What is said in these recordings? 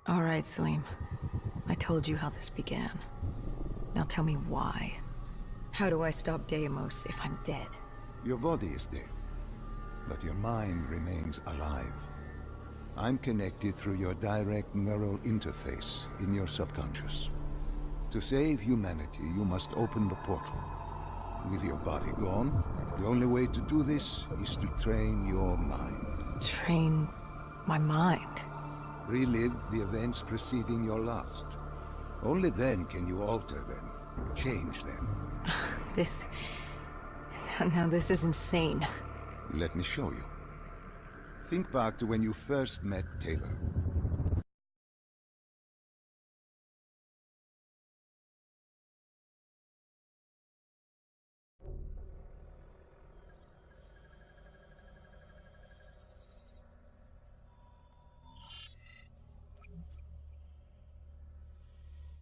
All right, Salim. I told you how this began. Now tell me why. How do I stop Deimos if I'm dead? Your body is dead, but your mind remains alive. I'm connected through your direct neural interface in your subconscious. To save humanity, you must open the portal. With your body gone, the only way to do this is to train your mind. Train my mind? Relive the events preceding your last. Only then can you alter them, change them. Now this is insane. Let me show you. Think back to when you first met Taylor.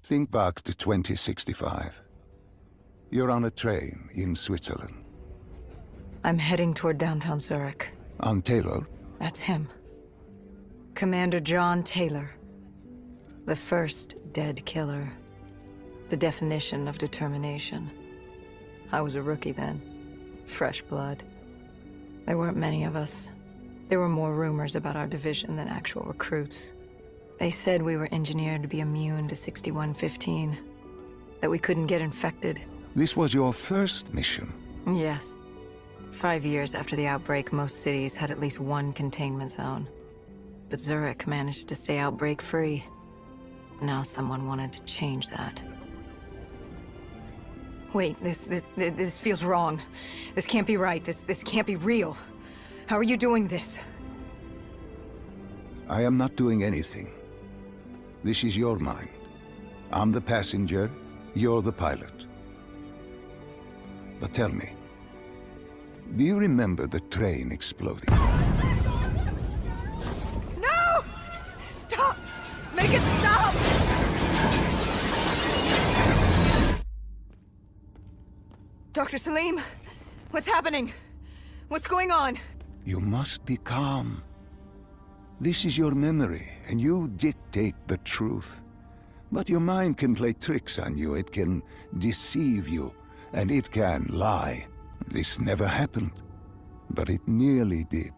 Think back to 2065. You're on a train in Switzerland. I'm heading toward downtown Zurich. On Taylor? That's him. Commander John Taylor. The first dead killer. The definition of determination. I was a rookie then. Fresh blood. There weren't many of us. There were more rumors about our division than actual recruits. They said we were engineered to be immune to 6115. That we couldn't get infected. This was your first mission? Yes. 5 years after the outbreak, most cities had at least one containment zone. But Zurich managed to stay outbreak-free. Now someone wanted to change that. Wait, this feels wrong. This can't be right. This can't be real. How are you doing this? I am not doing anything. This is your mind. I'm the passenger, you're the pilot. But tell me, do you remember the train exploding? No! Stop! Make it stop! Dr. Salim, what's happening? What's going on? You must be calm. This is your memory, and you dictate the truth. But your mind can play tricks on you, it can deceive you, and it can lie. This never happened, but it nearly did.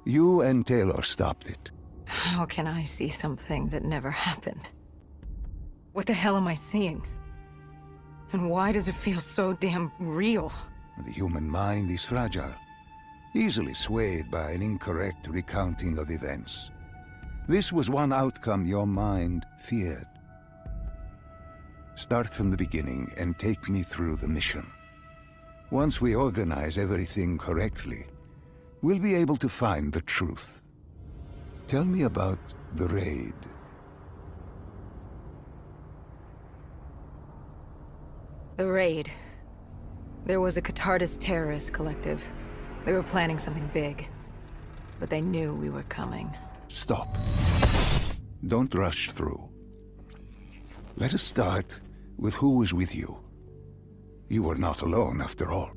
You and Taylor stopped it. How can I see something that never happened? What the hell am I seeing? And why does it feel so damn real? The human mind is fragile, easily swayed by an incorrect recounting of events. This was one outcome your mind feared. Start from the beginning and take me through the mission. Once we organize everything correctly, we'll be able to find the truth. Tell me about the raid. The raid. There was a Catardist terrorist collective. They were planning something big, but they knew we were coming. Stop. Don't rush through. Let us start with who was with you. You were not alone, after all.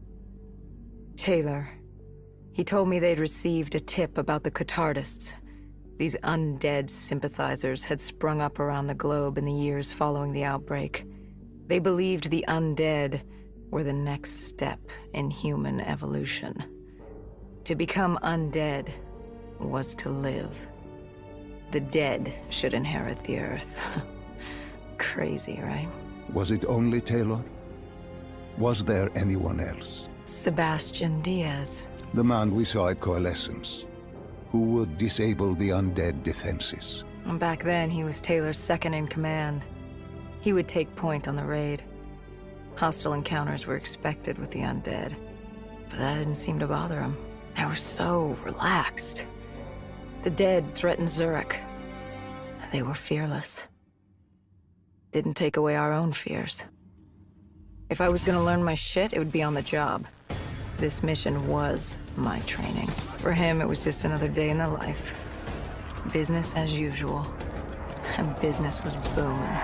Taylor. He told me they'd received a tip about the Catardists. These undead sympathizers had sprung up around the globe in the years following the outbreak. They believed the undead were the next step in human evolution. To become undead was to live. The dead should inherit the earth. Crazy, right? Was it only Taylor? Was there anyone else? Sebastian Diaz. The man we saw at Coalescence, who would disable the undead defenses. Back then, he was Taylor's second in command. He would take point on the raid. Hostile encounters were expected with the undead, but that didn't seem to bother him. They were so relaxed. The dead threatened Zurich. They were fearless. Didn't take away our own fears. If I was gonna learn my shit, it would be on the job. This mission was my training. For him, it was just another day in the life. Business as usual. And business was booming.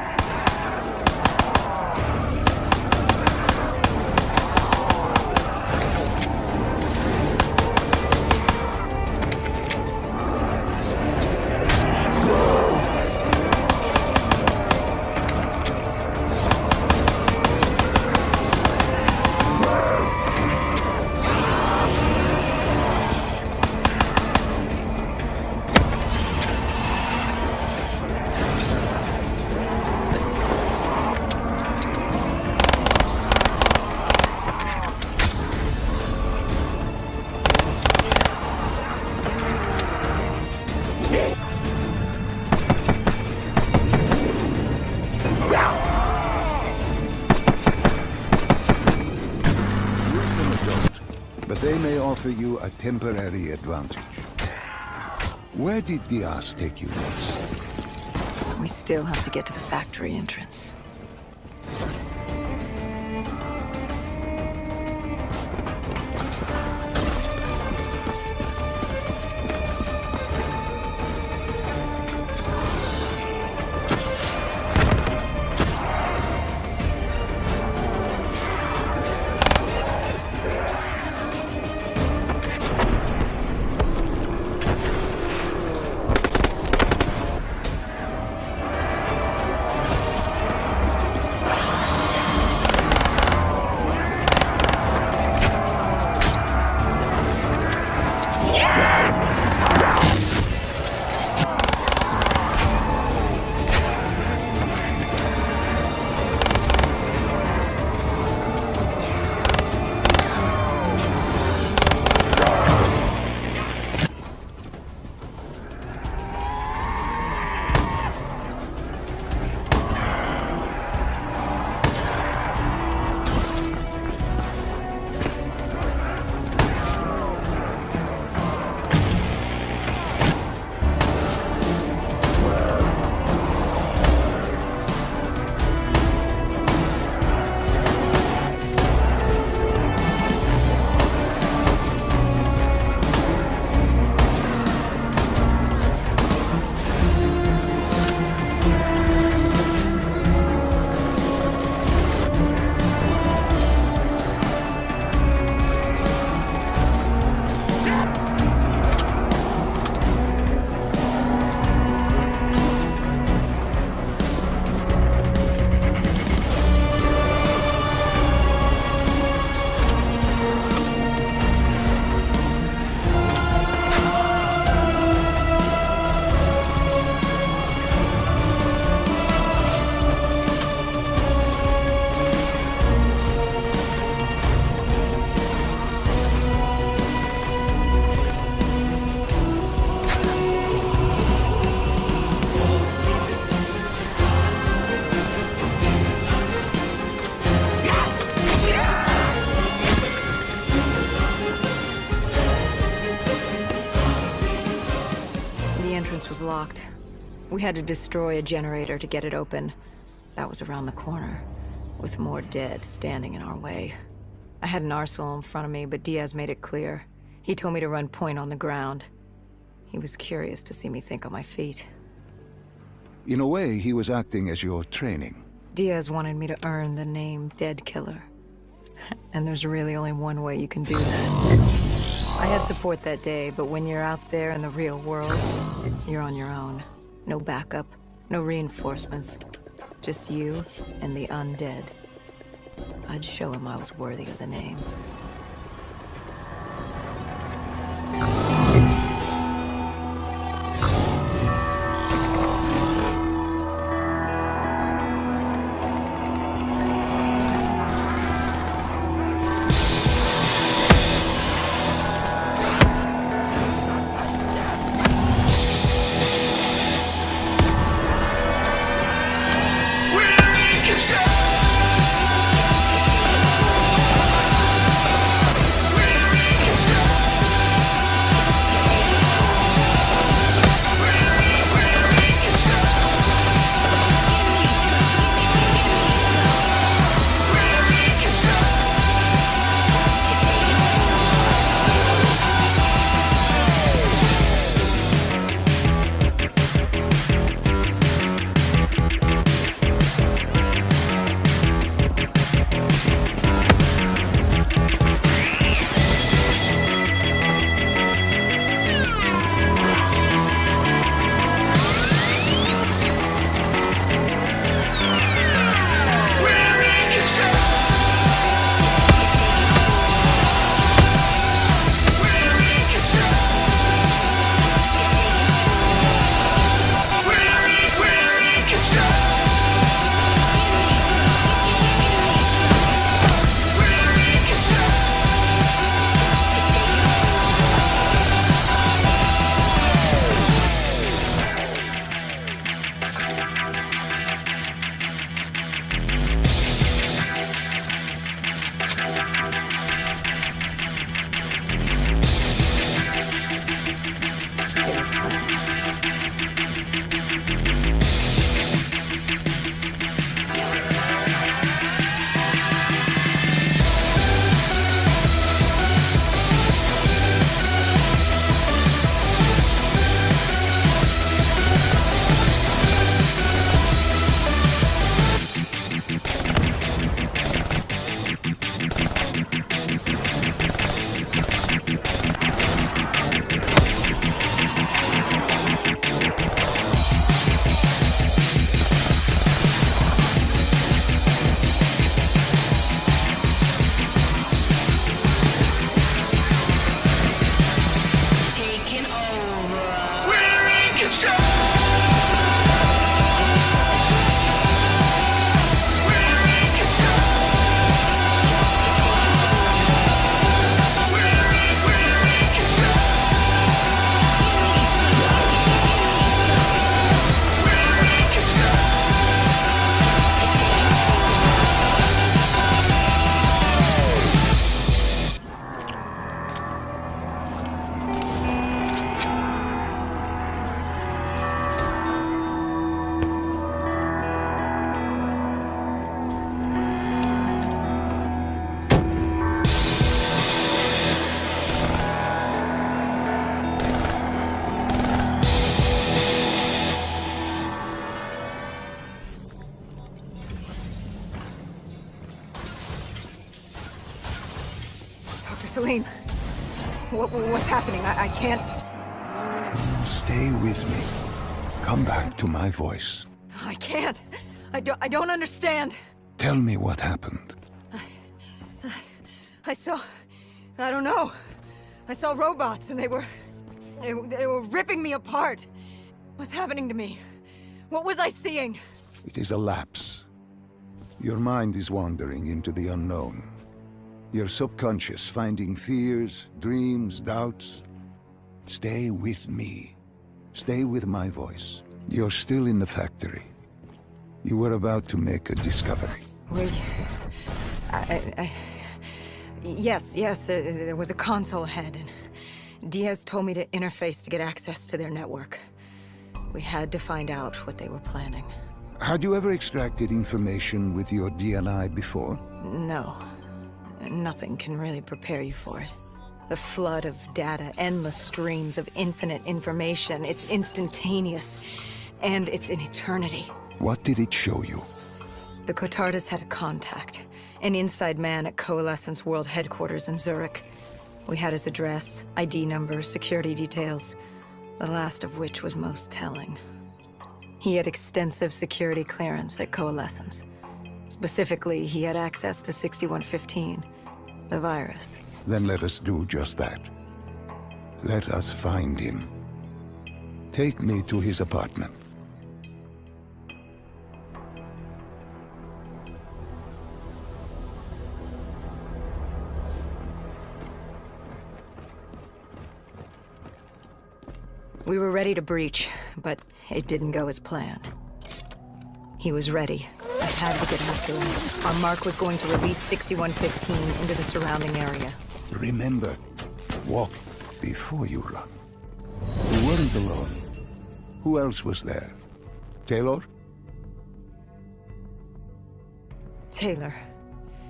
offer you a temporary advantage. Where did Diaz take you next? We still have to get to the factory entrance. Was locked. We had to destroy a generator to get it open. That was around the corner, with more dead standing in our way. I had an arsenal in front of me, but Diaz made it clear. He told me to run point on the ground. He was curious to see me think on my feet. In a way, he was acting as your training. Diaz wanted me to earn the name Dead Killer. And there's really only one way you can do that. I had support that day, but when you're out there in the real world, you're on your own. No backup, no reinforcements. Just you and the undead. I'd show him I was worthy of the name. What's happening? I can't... Stay with me. Come back to my voice. I can't. I don't understand. Tell me what happened. I don't know. I saw robots and they were ripping me apart. What's happening to me? What was I seeing? It is a lapse. Your mind is wandering into the unknown. Your subconscious finding fears, dreams, doubts. Stay with me. Stay with my voice. You're still in the factory. You were about to make a discovery. Yes, there was a console ahead, and Diaz told me to interface to get access to their network. We had to find out what they were planning. Had you ever extracted information with your DNI before? No. Nothing can really prepare you for it. The flood of data, endless streams of infinite information, it's instantaneous, and it's an eternity. What did it show you? The Cotardas had a contact, an inside man at Coalescence World Headquarters in Zurich. We had his address, ID number, security details, the last of which was most telling. He had extensive security clearance at Coalescence. Specifically, he had access to 6115, the virus. Then let us do just that. Let us find him. Take me to his apartment. We were ready to breach, but it didn't go as planned. He was ready. I had to get after him. Our mark was going to release 6115 into the surrounding area. Remember, walk before you run. You weren't alone. Who else was there? Taylor? Taylor.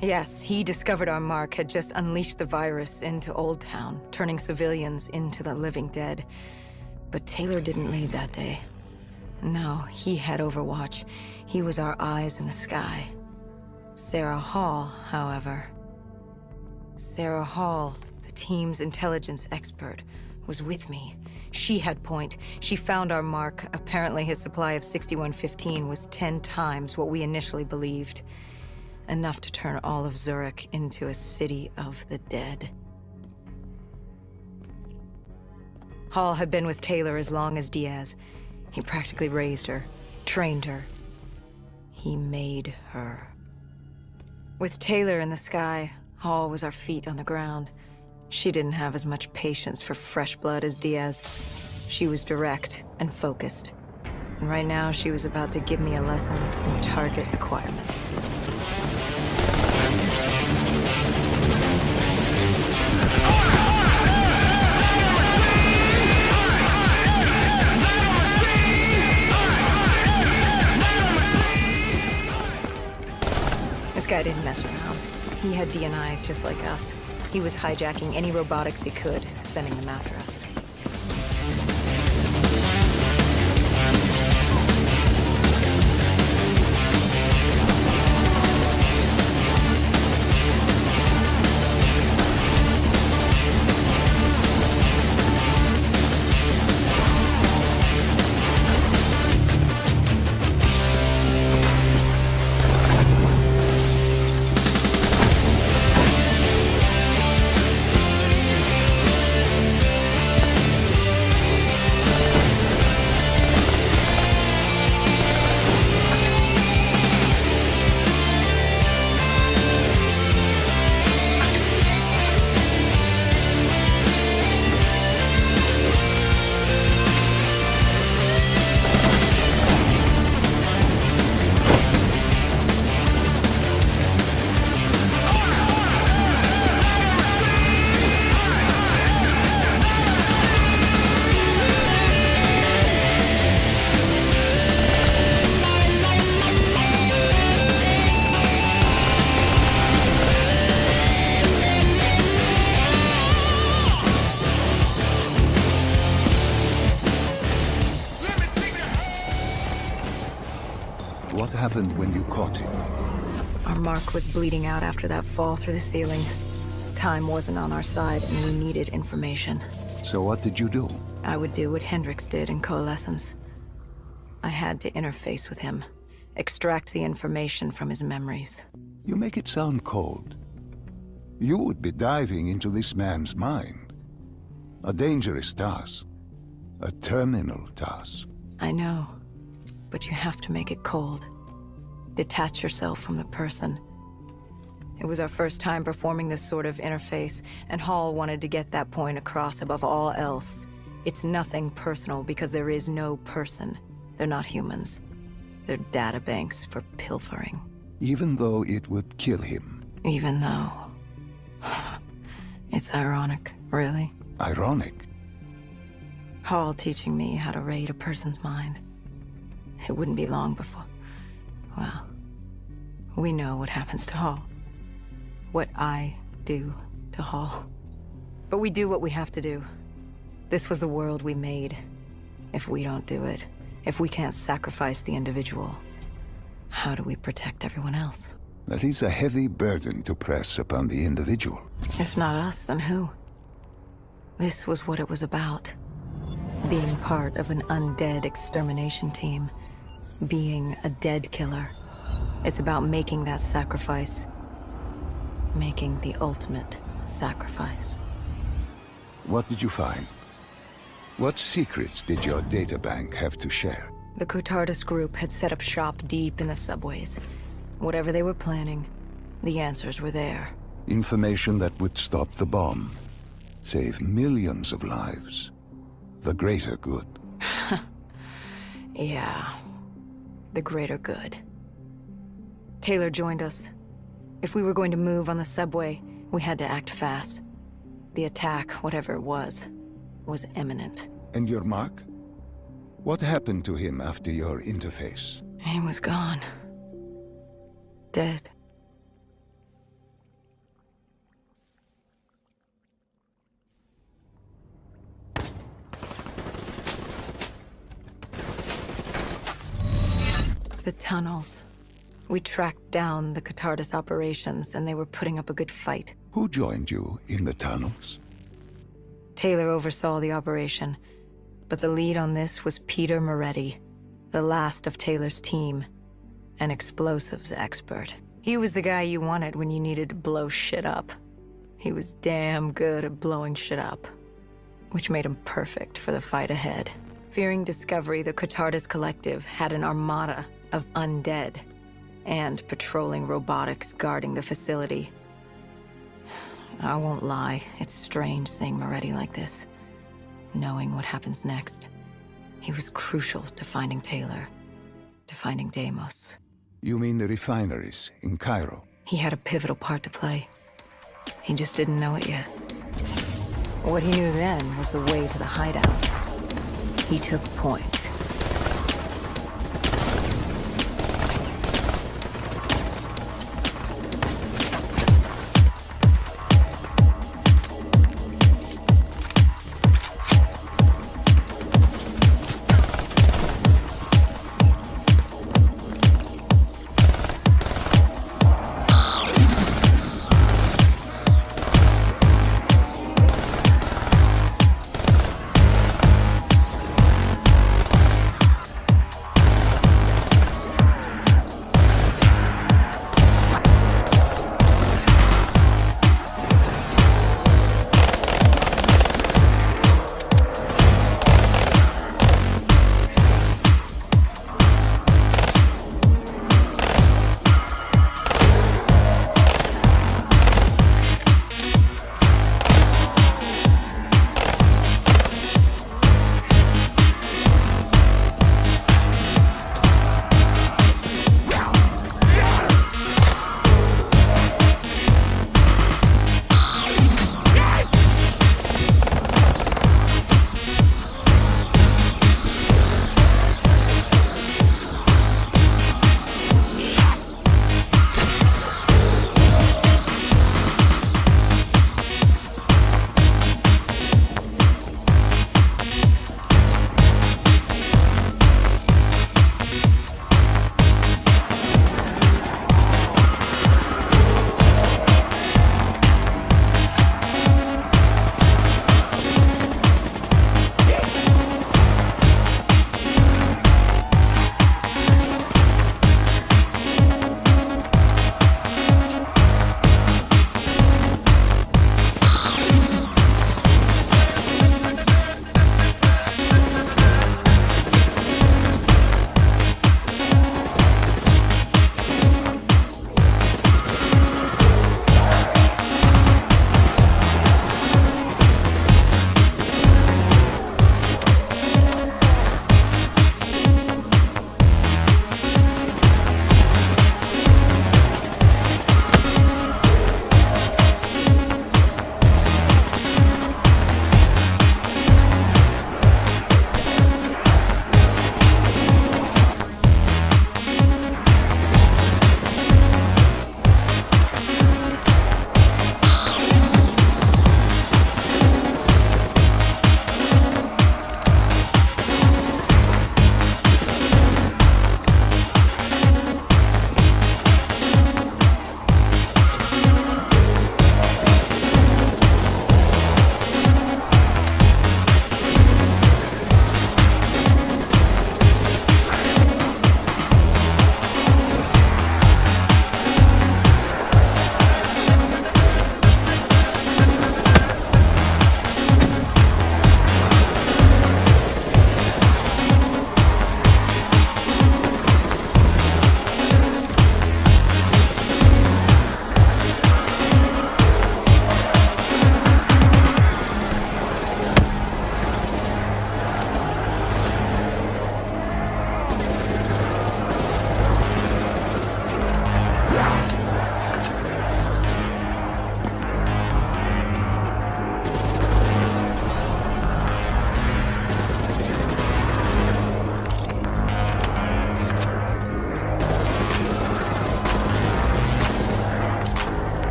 Yes, he discovered our mark had just unleashed the virus into Old Town, turning civilians into the living dead. But Taylor didn't lead that day. No, he had Overwatch. He was our eyes in the sky. Sarah Hall, however... Sarah Hall, the team's intelligence expert, was with me. She had point. She found our mark. Apparently his supply of 6115 was 10 times what we initially believed. Enough to turn all of Zurich into a city of the dead. Hall had been with Taylor as long as Diaz. He practically raised her, trained her. He made her. With Taylor in the sky, Hall was our feet on the ground. She didn't have as much patience for fresh blood as Diaz. She was direct and focused. And right now, she was about to give me a lesson in target acquirement. This guy didn't mess around. He had DNI just like us. He was hijacking any robotics he could, sending them after us. What happened when you caught him? Our mark was bleeding out after that fall through the ceiling. Time wasn't on our side, and we needed information. So what did you do? I would do what Hendrix did in Coalescence. I had to interface with him, extract the information from his memories. You make it sound cold. You would be diving into this man's mind. A dangerous task. A terminal task. I know, but you have to make it cold. Detach yourself from the person. It was our first time performing this sort of interface, and Hall wanted to get that point across above all else. It's nothing personal because there is no person. They're not humans. They're databanks for pilfering. Even though it would kill him. Even though... It's ironic, really. Ironic? Hall teaching me how to raid a person's mind. It wouldn't be long before... Well, we know what happens to Hall. What I do to Hall. But we do what we have to do. This was the world we made. If we don't do it, if we can't sacrifice the individual, how do we protect everyone else? That is a heavy burden to press upon the individual. If not us, then who? This was what it was about. Being part of an undead extermination team. Being a dead killer. It's about making that sacrifice. Making the ultimate sacrifice. What did you find? What secrets did your databank have to share? The Cotardis group had set up shop deep in the subways. Whatever they were planning, the answers were there. Information that would stop the bomb. Save millions of lives. The greater good. Yeah. The greater good. Taylor joined us. If we were going to move on the subway, we had to act fast. The attack, whatever it was imminent. And your mark? What happened to him after your interface? He was gone. Dead. The tunnels. We tracked down the Cotardis operations, and they were putting up a good fight. Who joined you in the tunnels? Taylor oversaw the operation, but the lead on this was Peter Moretti, the last of Taylor's team, an explosives expert. He was the guy you wanted when you needed to blow shit up. He was damn good at blowing shit up, which made him perfect for the fight ahead. Fearing discovery, the Cotardis Collective had an armada of undead and patrolling robotics guarding the facility. I won't lie, it's strange seeing Moretti like this, knowing what happens next. He was crucial to finding Taylor, to finding Deimos. You mean the refineries in Cairo? He had a pivotal part to play. He just didn't know it yet. What he knew then was the way to the hideout. He took point.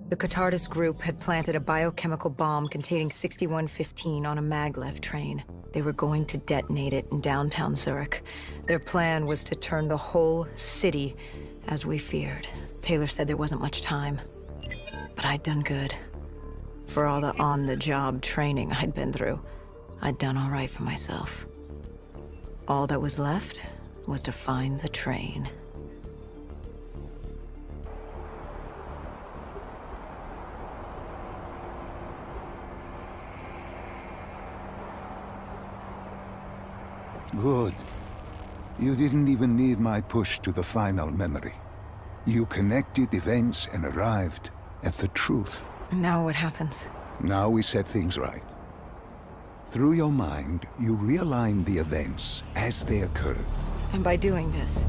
The Catardus group had planted a biochemical bomb containing 6115 on a maglev train. They were going to detonate it in downtown Zurich. Their plan was to turn the whole city, as we feared. Taylor said there wasn't much time. But I'd done good. For all the on-the-job training I'd been through, I'd done all right for myself. All that was left was to find the train. Good. You didn't even need my push to the final memory. You connected events and arrived at the truth. Now what happens? Now we set things right. Through your mind, you realign the events as they occurred. And by doing this,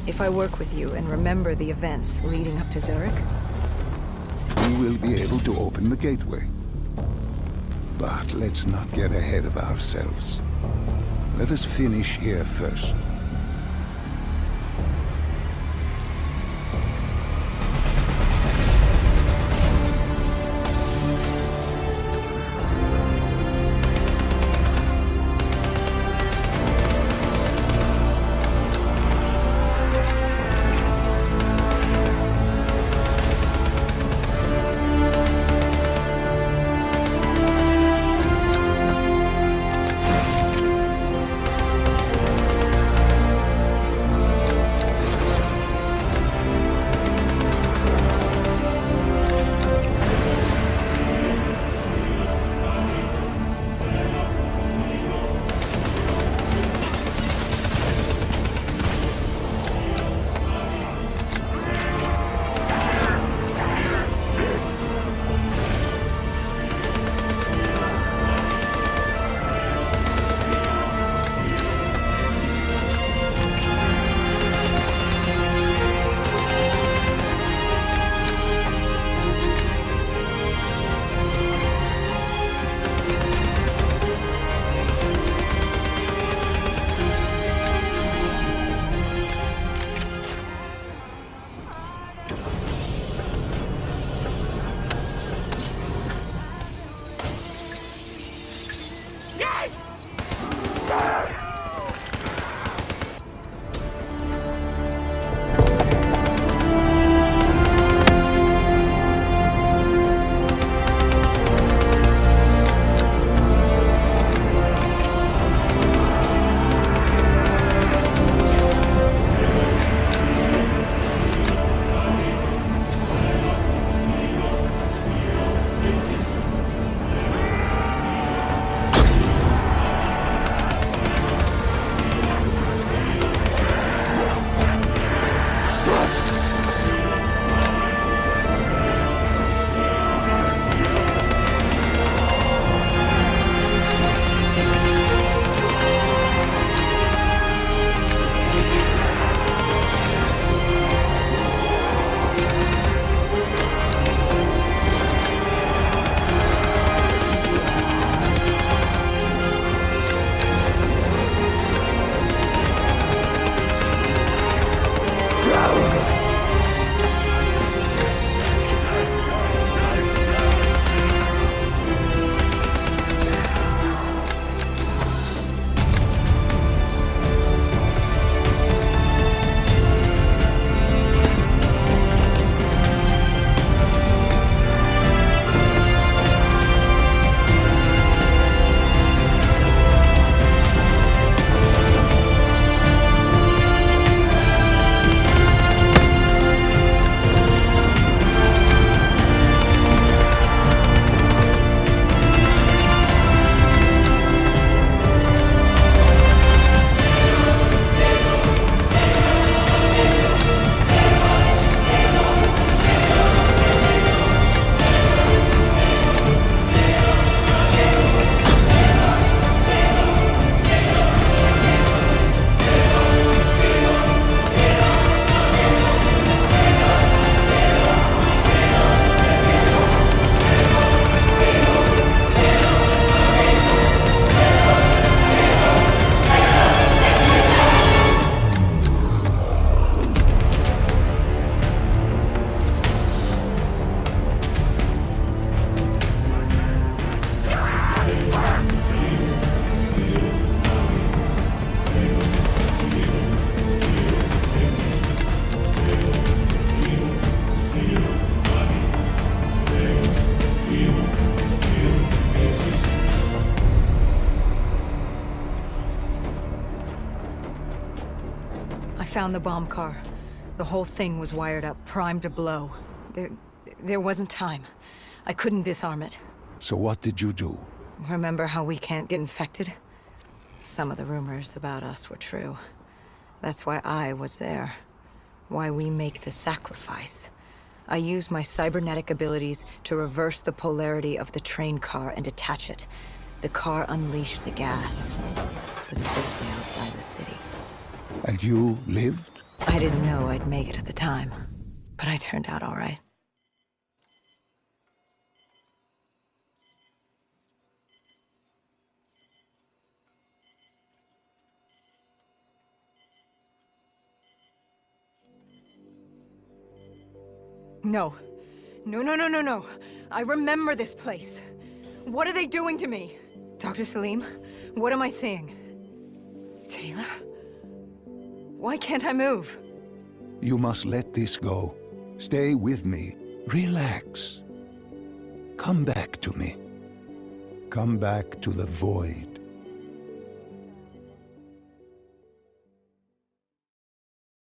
if I work with you and remember the events leading up to Zurich, We will be able to open the gateway. But let's not get ahead of ourselves. Let us finish here first. found the bomb car. The whole thing was wired up, primed to blow. There wasn't time. I couldn't disarm it. So what did you do? Remember how we can't get infected? Some of the rumors about us were true. That's why I was there. Why we make the sacrifice. I used my cybernetic abilities to reverse the polarity of the train car and detach it. The car unleashed the gas, but safely outside the city. And you lived? I didn't know I'd make it at the time, but I turned out all right. No. No. I remember this place. What are they doing to me? Dr. Salim, what am I seeing? Taylor? Why can't I move? You must let this go. Stay with me. Relax. Come back to me. Come back to the void.